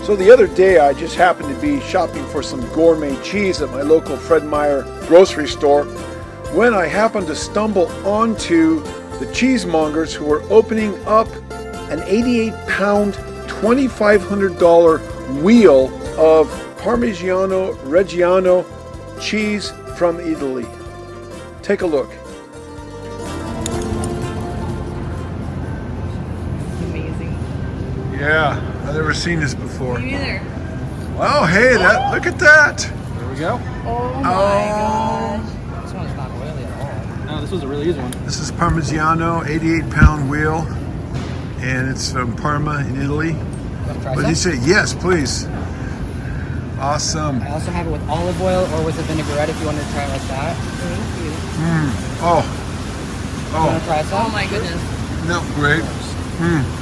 So the other day I just happened to be shopping for some gourmet cheese at my local Fred Meyer grocery store when I happened to stumble onto the cheesemongers who were opening up an 88-pound, $2,500 wheel of Parmigiano Reggiano cheese from Italy. Take a look. Amazing. Yeah, I've never seen this before. Me neither. Wow, hey, look at that. There we go. Oh my gosh. This one's not oily at all. No, this was a really easy one. This is Parmigiano, 88-pound wheel, and it's from Parma in Italy. What did you say? Yes, please. Awesome. I also have it with olive oil or with a vinaigrette if you wanted to try it like that. Thank you. Oh. You want to try some? Oh my goodness. No, great.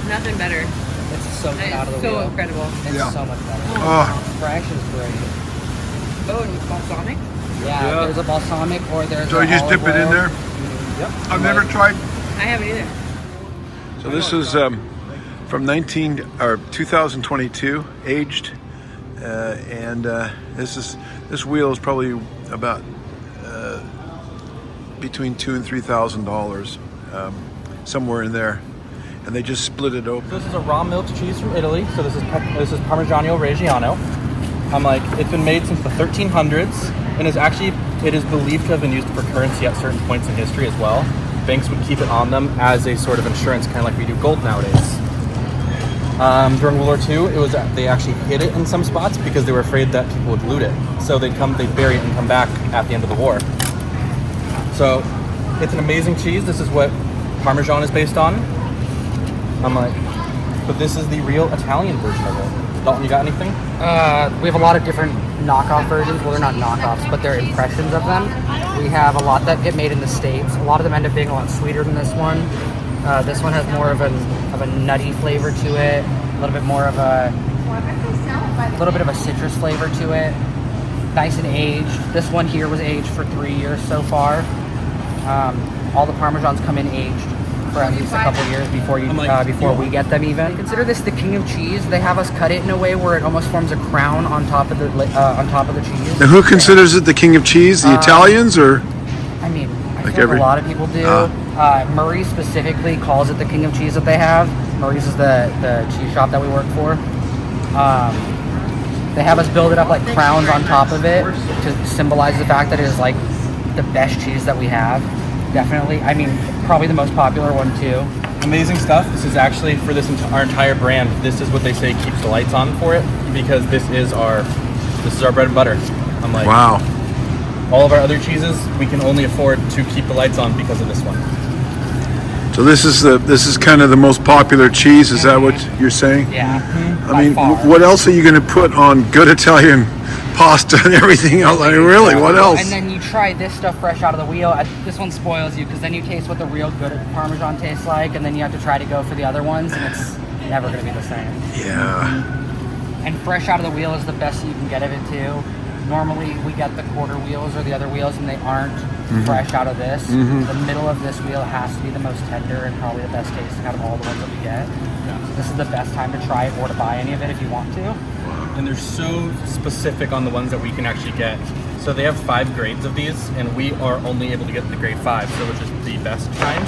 Nothing better. It's so That out of is the so wheel. incredible. It's Yeah. so much better. Oh, Fresh is great. Oh, and balsamic? Yeah, there's a balsamic or there's so you just dip it in there? Yep. I've never tried. I haven't either. So this is from 2022, aged, and this wheel is probably about between $2,000 and $3,000, somewhere in there, and they just split it open. This is a raw milk cheese from Italy. So this is Parmigiano Reggiano. It's been made since the 1300s, and it is believed to have been used for currency at certain points in history as well. Banks would keep it on them as a sort of insurance, kind of like we do gold nowadays. During World War II, they actually hid it in some spots because they were afraid that people would loot it. So they'd bury it and come back at the end of the war. So it's an amazing cheese. This is what Parmesan is based on. But this is the real Italian version of it. Dalton, you got anything? We have a lot of different knockoff versions. Well, they're not knockoffs, but they're impressions of them. We have a lot that get made in the States. A lot of them end up being a lot sweeter than this one. This one has more of a nutty flavor to it. A little bit more of a little bit of a citrus flavor to it. Nice and aged. This one here was aged for 3 years so far. All the Parmesans come in aged for at least a couple years before we get them even. Consider this the king of cheese. They have us cut it in a way where it almost forms a crown on top of the cheese. Now, who considers it the king of cheese? The Italians, or? I mean, I feel like a lot of people do. Murray specifically calls it the king of cheese that they have. Murray's is the cheese shop that we work for. They have us build it up like crowns on top of it to symbolize the fact that it is like the best cheese that we have. Definitely. I mean, probably the most popular one too. Amazing stuff. This is actually for our entire brand. This is what they say keeps the lights on for it, because this is our bread and butter. Wow. All of our other cheeses we can only afford to keep the lights on because of this one. So this is kind of the most popular cheese. Is that what you're saying? Yeah. I mean, what else are you going to put on good Italian pasta and everything else? I mean, really, what else? And then you try this stuff fresh out of the wheel. This one spoils you because then you taste what the real good Parmesan tastes like, and then you have to try to go for the other ones, and it's never going to be the same. Yeah. And fresh out of the wheel is the best you can get of it too. Normally we get the quarter wheels or the other wheels, and they aren't fresh out of this. The middle of this wheel has to be the most tender and probably the best tasting out of all the ones that we get. So this is the best time to try it or to buy any of it if you want to. And they're so specific on the ones that we can actually get. So they have 5 grades of these, and we are only able to get the grade 5, so which is the best kind.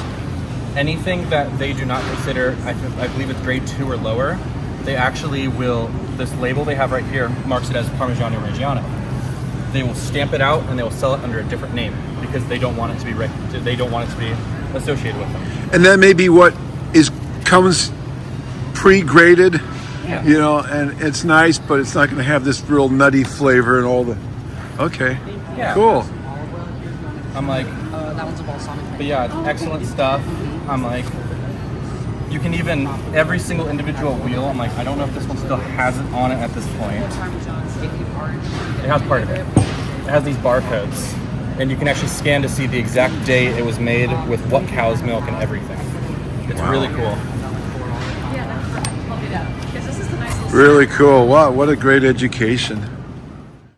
Anything that they do not consider, I believe it's grade 2 or lower, they actually will, this label they have right here marks it as Parmigiano Reggiano. They will stamp it out and they will sell it under a different name because they don't want it to be associated with them. And that may be what comes pre-graded, you know, and it's nice, but it's not going to have this real nutty flavor and all the. Okay. Yeah. Cool. That one's a balsamic. But yeah, excellent stuff. You can even, every single individual wheel, I don't know if this one still has it on it at this point. It has part of it. It has these barcodes, and you can actually scan to see the exact day it was made with what cow's milk and everything. It's really cool. Really cool. Wow, what a great education.